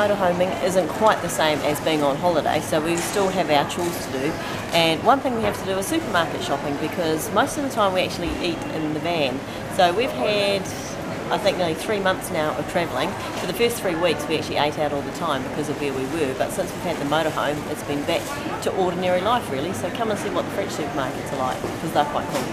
motorhoming isn't quite the same as being on holiday, so we still have our chores to do. And one thing we have to do is supermarket shopping, because most of the time we actually eat in the van. So we've had, I think, nearly 3 months now of travelling. For the first 3 weeks we actually ate out all the time because of where we were, but since we've had the motorhome it's been back to ordinary life really. So come and see what the French supermarkets are like, because they're quite cool.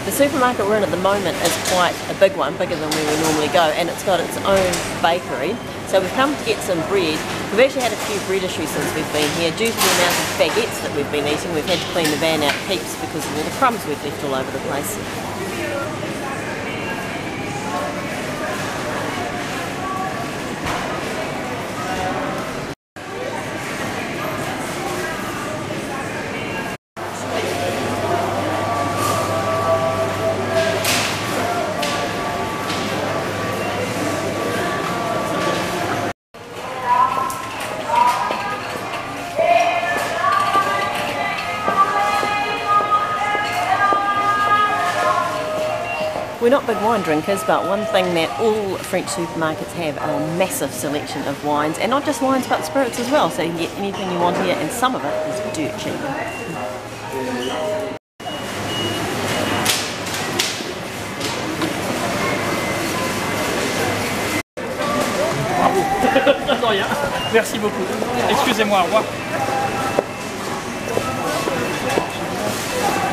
The supermarket we're in at the moment is quite a big one, bigger than where we normally go, and it's got its own bakery. So we've come to get some bread. We've actually had a few bread issues since we've been here. Due to the amount of baguettes that we've been eating, we've had to clean the van out heaps because of all the crumbs we've left all over the place. We're not big wine drinkers, but one thing that all French supermarkets have are a massive selection of wines, and not just wines but spirits as well, so you can get anything you want here, and some of it is dirt cheap. Non, rien. Merci beaucoup. Excusez-moi, au revoir.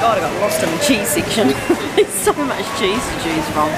God, I got lost in the cheese section. There's so much cheese to choose from.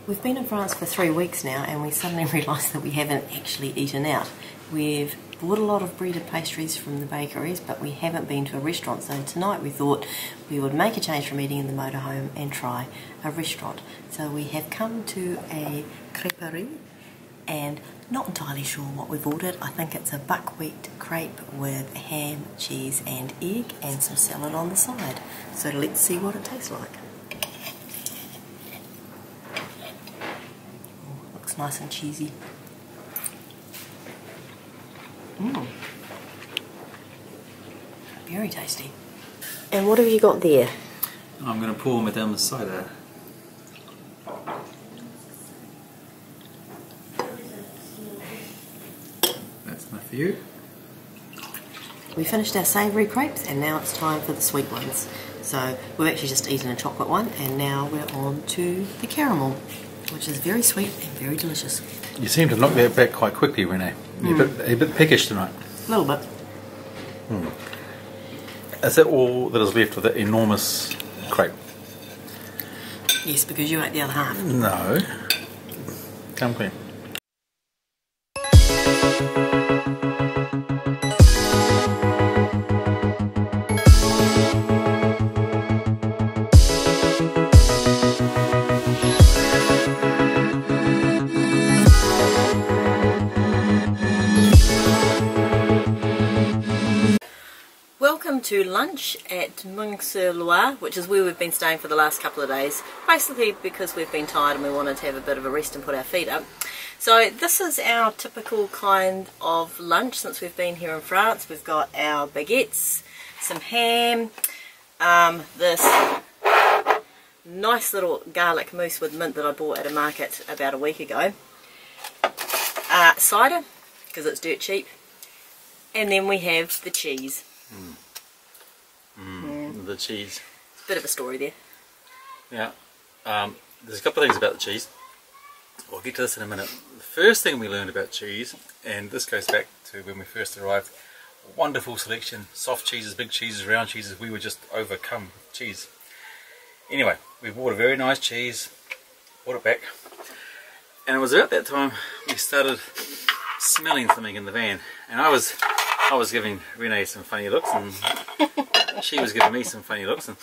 We've been in France for 3 weeks now, and we suddenly realised that we haven't actually eaten out. We've bought a lot of breaded pastries from the bakeries, but we haven't been to a restaurant, so tonight we thought we would make a change from eating in the motorhome and try a restaurant. So we have come to a creperie, and not entirely sure what we've ordered. I think it's a buckwheat crepe with ham, cheese and egg, and some salad on the side. So let's see what it tastes like. Looks nice and cheesy. Very tasty. And what have you got there? I'm going to pour Madame cider. That's enough for you. We finished our savoury crepes, and now it's time for the sweet ones. So we've actually just eaten a chocolate one, and now we're on to the caramel, which is very sweet and very delicious. You seem to knock that back quite quickly, Renee. You're a bit peckish tonight. A little bit. Is that all that is left of that enormous crepe? Yes, because you ate the other half. No. Come clean. Welcome to lunch at Meung-sur-Loire, which is where we've been staying for the last couple of days, basically because we've been tired and we wanted to have a bit of a rest and put our feet up. So this is our typical kind of lunch since we've been here in France. We've got our baguettes, some ham, this nice little garlic mousse with mint that I bought at a market about a week ago, cider because it's dirt cheap, and then we have the cheese. The cheese. Bit of a story there. Yeah. There's a couple of things about the cheese. I'll get to this in a minute. The first thing we learned about cheese, and this goes back to when we first arrived, Wonderful selection, soft cheeses, big cheeses, round cheeses. We were just overcome with cheese. Anyway, we bought a very nice cheese, brought it back, and it was about that time we started smelling something in the van, and I was giving Renee some funny looks, and she was giving me some funny looks, and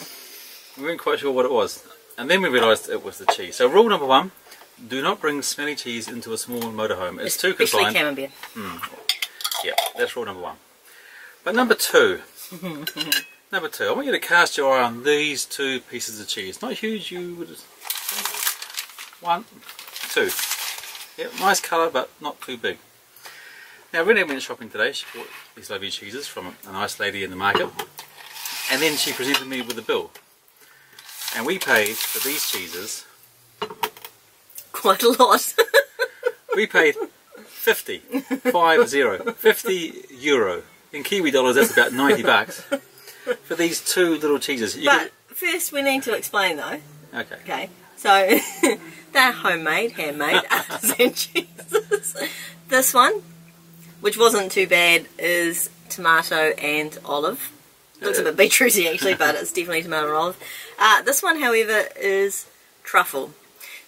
we weren't quite sure what it was. And then we realised it was the cheese. So rule number 1, do not bring smelly cheese into a small motorhome. It's too confined. Especially camembert. Yeah, that's rule number 1. But number 2, I want you to cast your eye on these 2 pieces of cheese. Not huge, you would... 1, 2. Yeah, nice colour, but not too big. Now, Renee went shopping today. She bought these lovely cheeses from a nice lady in the market. And then she presented me with a bill. And we paid for these cheeses... Quite a lot. We paid 50 euro. In Kiwi dollars, that's about 90 bucks for these 2 little cheeses. First we need to explain though. Okay. So they're homemade, handmade, artisan cheeses. This one, which wasn't too bad, is tomato and olive. Looks a bit beetrooty actually, but it's definitely tomato and olive. This one, however, is truffle.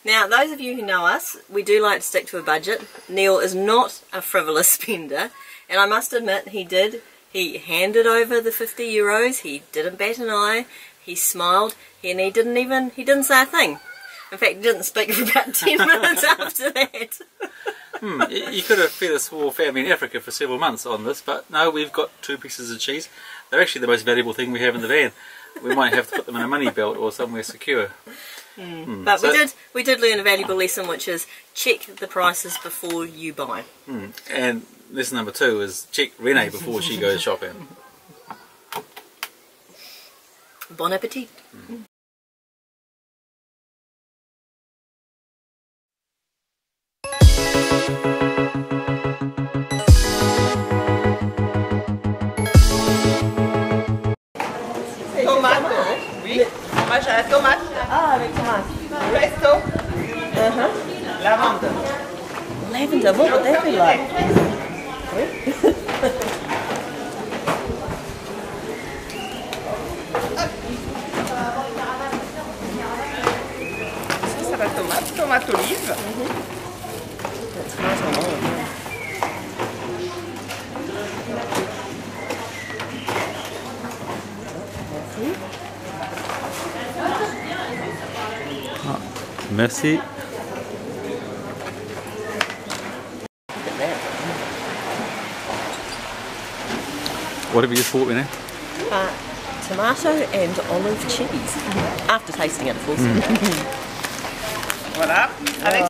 Now, those of you who know us, we do like to stick to a budget. Neil is not a frivolous spender, and I must admit he did. He handed over the 50 euros, he didn't bat an eye, he smiled, and he didn't say a thing. In fact, he didn't speak for about 10 minutes after that. You could have fed a small family in Africa for several months on this, but no, we've got 2 pieces of cheese. They're actually the most valuable thing we have in the van. We might have to put them in a money belt or somewhere secure. But we did learn a valuable lesson, which is check the prices before you buy. And lesson number 2 is check Renee before she goes shopping. Bon appetit. Tomate. Oui. Moi j'ai la tomate. Ah, avec tomate. Pesto. Lavande. Lavender, what would that be like? Ça va tomate. Tomate olive. Tomate and olive. Merci. What have you just bought, Renee? Tomato and olive cheese. After tasting it, of course. Voilà. Avec